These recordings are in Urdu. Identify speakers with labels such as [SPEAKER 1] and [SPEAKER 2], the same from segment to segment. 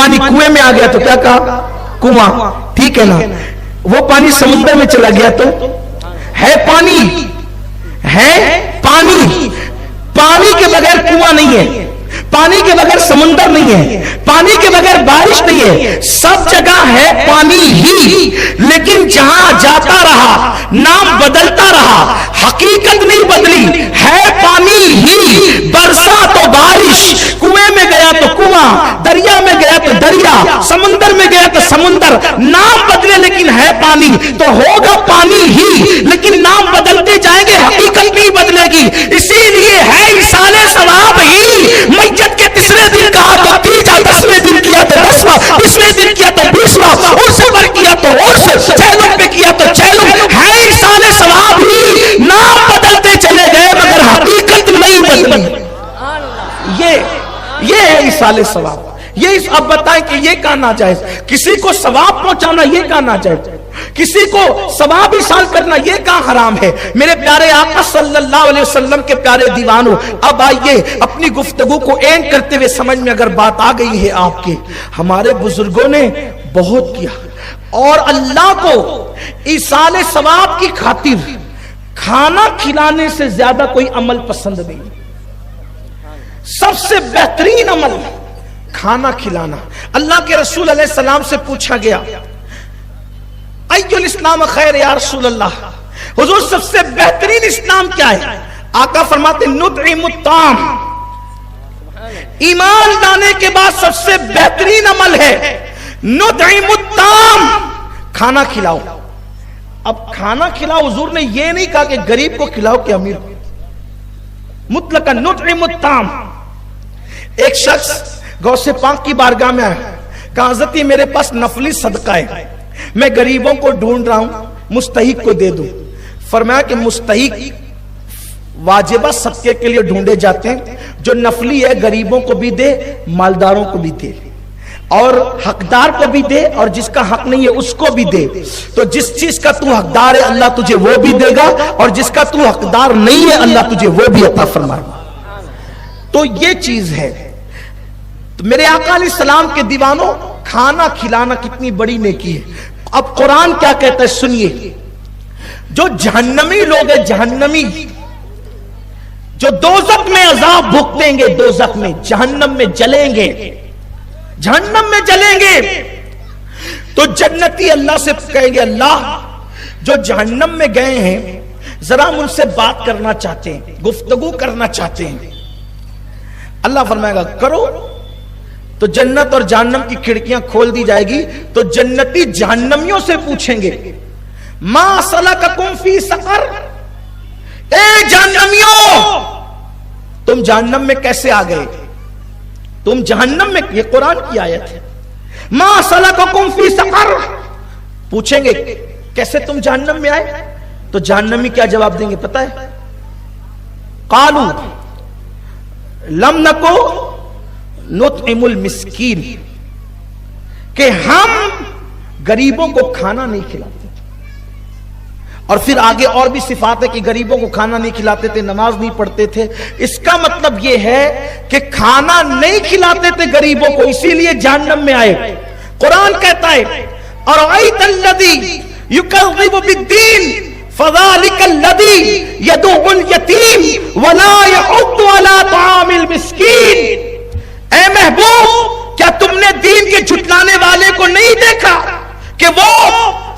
[SPEAKER 1] پانی کنویں میں آ گیا تو کیا کہا؟ کنواں، ٹھیک ہے نا؟ وہ پانی سمندر میں چلا گیا تو ہے پانی، ہے پانی۔ پانی کے بغیر کنواں نہیں ہے، پانی کے بغیر سمندر نہیں ہے، پانی کے بغیر بارش نہیں ہے، سب جگہ ہے پانی ہی۔ لیکن جہاں جاتا رہا نام بدلتا رہا، حقیقت نہیں بدلی، ہے پانی ہی۔ برسا تو بارش، کنویں میں گیا تو کنواں، دریا میں گیا تو دریا، سمندر میں گیا تو سمندر، نام بدلے لیکن ہے پانی، تو ہوگا پانی ہی، لیکن نام بدلتے جائیں گے، حقیقت نہیں بدلے گی۔ اسی لیے ہے ایصال ثواب ہی۔ میت کے تیسرے دن کہا تو تیجا، 10ویں دن کیا تو 10واں، 20ویں دن کیا تو 20واں، عرس پر کیا تو عرس، چہلم پہ کیا تو چہلم، ہے ایصال ثواب ہی۔ نام بدلتے چلے گئے مگر حقیقت نہیں بدلی۔ یہ ہے ایصال ثواب۔ یہ اب بتائیں کہ یہ کہاں ناجائز؟ کسی کو ثواب پہنچانا یہ کہاں ناجائز؟ کسی کو ثواب ایصال کرنا یہ کہاں حرام ہے؟ میرے پیارے آقا صلی اللہ علیہ وسلم کے پیارے دیوانوں، اب آئیے اپنی گفتگو کو اینڈ کرتے ہوئے سمجھ میں اگر بات آ گئی ہے آپ کے، ہمارے بزرگوں نے بہت کیا اور اللہ کو ایصال ثواب کی خاطر کھانا کھلانے سے زیادہ کوئی عمل پسند نہیں۔ سب سے بہترین عمل کھانا کھلانا۔ اللہ کے رسول علیہ السلام سے پوچھا گیا ایّ الاسلام خیر یا رسول اللہ، حضور سب سے بہترین اسلام کیا ہے؟ آقا فرماتے نطعم الطعام، ایمان لانے کے بعد سب سے بہترین عمل ہے نطعم الطعام، کھانا کھلاؤ۔ اب کھانا کھلاؤ حضور نے یہ نہیں کہا کہ غریب کو کھلاؤ کہ امیر کو، مطلقاً نطعم الطعام۔ ایک شخص غوث پاک کی بارگاہ میں آیا، کہا حضرت میرے پاس نفلی صدقہ ہے، میں غریبوں کو ڈھونڈ رہا ہوں، مستحق کو دے دوں۔ فرمایا کہ مستحق واجبہ صدقے کے لیے ڈھونڈے جاتے ہیں، جو نفلی ہے غریبوں کو بھی دے، مالداروں کو بھی دے، اور حقدار کو بھی دے، اور جس کا حق نہیں ہے اس کو بھی دے۔ تو جس چیز کا تو حقدار ہے اللہ تجھے وہ بھی دے گا، اور جس کا تو حقدار نہیں ہے اللہ تجھے وہ بھی عطا فرمائے گا۔ تو یہ چیز ہے۔ تو میرے آقا علیہ السلام کے دیوانوں، کھانا کھلانا کتنی بڑی نیکی ہے۔ اب قرآن کیا کہتا ہے سنیے، جو جہنمی لوگ ہیں، جہنمی جو دوزخ میں عذاب بھگتیں گے، دوزخ میں جہنم میں جلیں گے، جہنم میں جلیں گے، تو جنتی اللہ سے کہیں گے اللہ جو جہنم میں گئے ہیں ذرا ہم ان سے بات کرنا چاہتے ہیں، گفتگو کرنا چاہتے ہیں۔ اللہ فرمائے گا کرو، تو جنت اور جہنم کی کھڑکیاں کھول دی جائے گی، تو جنتی جہنمیوں سے پوچھیں گے ما سلککم فی سقر، اے جہنمیوں تم جہنم میں کیسے آ گئے؟ تم جہنم میں، یہ قرآن کی آیت ہے، ما سلککم فی سقر، پوچھیں گے کیسے تم جہنم میں آئے؟ تو جہنمی کیا جواب دیں گے پتہ ہے؟ قالوا لم نکو نطعم المسکین، کہ ہم غریبوں کو کھانا نہیں کھلاتے تھے۔ اور پھر آگے اور بھی صفات ہے کہ غریبوں کو کھانا نہیں کھلاتے تھے، نماز نہیں پڑھتے تھے۔ اس کا مطلب یہ ہے کہ کھانا نہیں کھلاتے تھے غریبوں کو، اسی لیے جہنم میں آئے۔ قرآن کہتا ہے اَرَأَيْتَ الَّذِي يُكَذِّبُ بِالدِّينِ فَذَلِكَ الَّذِي يَدُعُّ الْيَتِيمَ وَلَا يَحُضُّ عَلَى طَعَامِ الْمِسْكِينِ، اے محبوب کیا تم نے دین کے جھٹلانے والے کو نہیں دیکھا کہ وہ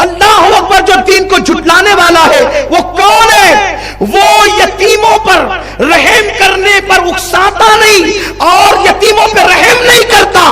[SPEAKER 1] اللہ اکبر جو دین کو جھٹلانے والا ہے وہ کون ہے؟ وہ یتیموں پر رحم کرنے پر اکساتا نہیں اور یتیموں پر رحم نہیں کرتا،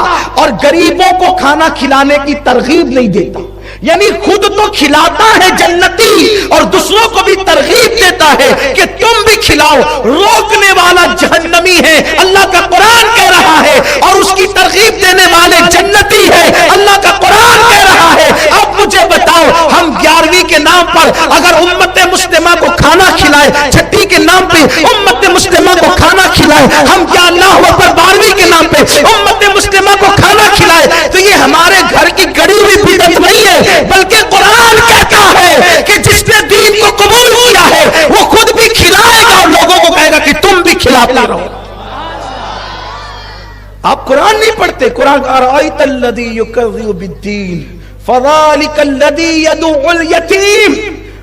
[SPEAKER 1] اور غریبوں کو کھانا کھلانے کی ترغیب نہیں دیتا، یعنی خود تو کھلاتا ہے جنتی اور دوسروں کو بھی ترغیب دیتا ہے کہ تم بھی کھلاؤ۔ روکنے والا جہنمی ہے، اللہ کا قرآن کہہ رہا ہے، اور اس کی ترغیب دینے والے جنتی ہے، اللہ کا قرآن کہہ رہا ہے۔ اب مجھے بتاؤ، ہم 11ویں کے نام پر اگر امت مسلمہ کو کھانا کھلائے، چھٹی کے نام پہ امت مسلمہ کو کھانا کھلائے، ہم یا اللہ اکبر 12ویں کے نام پہ امت مسلمہ کو کھانا کھلائے، تو یہ ہمارے گھر کی گڑی ہوئی بدعت نہیں ہے، بلکہ قرآن کہتا ہے کہ جس نے دین کو قبول کیا ہے وہ خود بھی کھلائے گا اور لوگوں کو کہے گا کہ تم بھی کھلاتے رہو۔ آپ کو قرآن نہیں پڑھتے. قرآن ارأیت الذی یکذب بالدین فذلک الذی یدعو الیتیم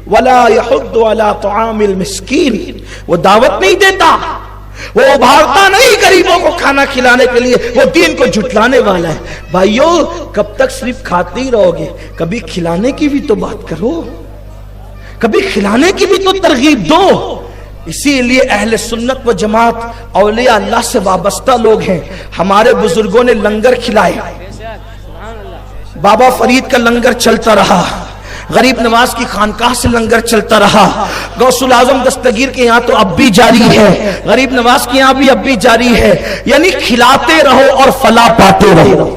[SPEAKER 1] ولا یحض علی طعام المسکین. وہ دعوت نہیں دیتا, وہ ابھارتا نہیں غریبوں کو کھانا کھلانے کے لیے, وہ دین کو جھٹلانے والا ہے. بھائیو کب تک صرف کھاتے ہی رہو گے؟ کبھی کھلانے کی بھی تو بات کرو, کبھی کھلانے کی بھی تو ترغیب دو. اسی لیے اہل سنت و جماعت اولیاء اللہ سے وابستہ لوگ ہیں. ہمارے بزرگوں نے لنگر کھلائے, بابا فرید کا لنگر چلتا رہا, غریب نواز کی خانقاہ سے لنگر چلتا رہا, غوث الاعظم دستگیر کے یہاں تو اب بھی جاری ہے, غریب نواز کے یہاں بھی اب بھی جاری ہے. یعنی کھلاتے رہو اور فلاح پاتے رہو,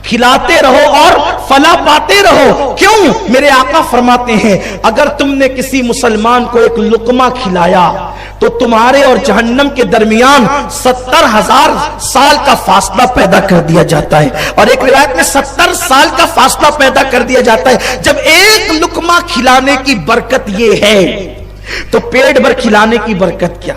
[SPEAKER 1] کھلاتے رہو اور فلاح پاتے رہو. کیوں؟ میرے آقا فرماتے ہیں اگر تم نے کسی مسلمان کو ایک لقمہ کھلایا تو تمہارے اور جہنم کے درمیان 70,000 سال کا فاصلہ پیدا کر دیا جاتا ہے, اور ایک روایت میں 70 سال کا فاصلہ پیدا کر دیا جاتا ہے. جب ایک لقمہ کھلانے کی برکت یہ ہے تو پیٹ بھر کھلانے کی برکت کیا؟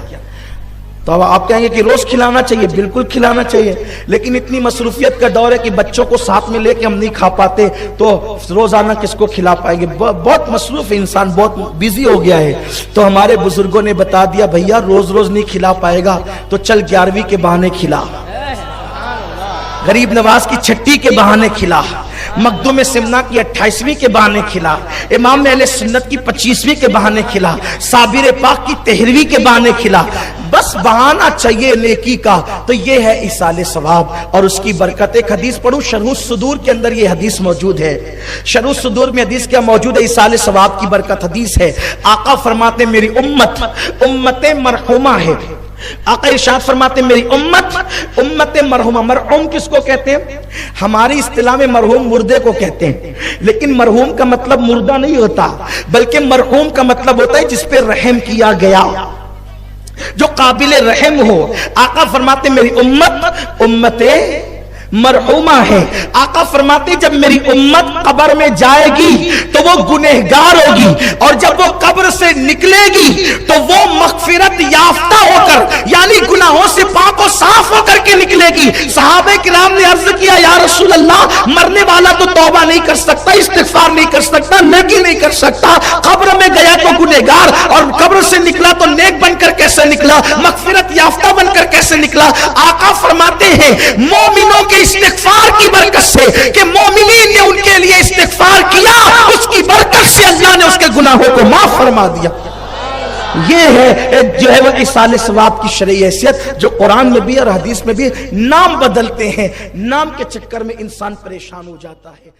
[SPEAKER 1] تو اب آپ کہیں گے کہ روز کھلانا چاہیے. بالکل کھلانا چاہیے, لیکن اتنی مصروفیت کا دور ہے کہ بچوں کو ساتھ میں لے کے ہم نہیں کھا پاتے, تو روزانہ کس کو کھلا پائیں گے؟ بہت مصروف انسان, بہت بزی ہو گیا ہے. تو ہمارے بزرگوں نے بتا دیا بھیا روز روز نہیں کھلا پائے گا تو چل 11ویں کے بہانے کھلا, غریب نواز کی چھٹی کے بہانے کھلا, مخدوم سمنا کی 28ویں کے بہانے کھلا, امام اہل سنت کی 25ویں کے بہانے کھلا, صابر پاک کی 13ویں کے بہانے کھلا. بس بہانہ چاہیے نیکی کا, تو یہ ہے ایصال ثواب اور اس کی برکت. ایک حدیث پڑھوں, شرح الصدور کے اندر یہ حدیث موجود ہے. شرح الصدور میں حدیث کیا موجود ہے؟ ایصال ثواب کی برکت حدیث ہے. آقا فرماتے میری امت امت مرحومہ ہے. آقا ارشاد فرماتے میری امت امت مرحومہ. مرحوم کس کو کہتے ہیں؟ ہماری اصطلاح میں مرحوم مردے کو کہتے ہیں, لیکن مرحوم کا مطلب مردہ نہیں ہوتا, بلکہ مرحوم کا مطلب ہوتا ہے جس پہ رحم کیا گیا, جو قابل رحم ہو. آقا فرماتے میری امت امت مرحومہ ہے. آقا فرماتے جب میری امت قبر میں جائے گی تو وہ گنہگار ہوگی, اور جب وہ قبر سے نکلے گی تو وہ مغفرت یافتہ ہو کر, یعنی گناہوں سے پاک و صاف ہو کر کے نکلے گی. صحابہ کرام نے عرض کیا یا رسول اللہ, مرنے والا تو توبہ نہیں کر سکتا, استغفار نہیں کر سکتا, نیکی نہیں کر سکتا, قبر میں گیا تو گنہگار, اور قبر سے نکلا تو نیک بن کر کیسے نکلا, مغفرت یافتہ بن کر کیسے نکلا؟ آقا فرماتے ہیں مومنوں کے استغفار کی برکت سے, کہ مومنین نے ان کے لیے استغفار کیا, اس کی برکت سے اللہ نے اس کے گناہوں کو معاف فرما دیا. یہ ہے جو ہے وہ ایصال ثواب کی شرعی حیثیت, جو قرآن میں بھی اور حدیث میں بھی. نام بدلتے ہیں, نام کے چکر میں انسان پریشان ہو جاتا ہے.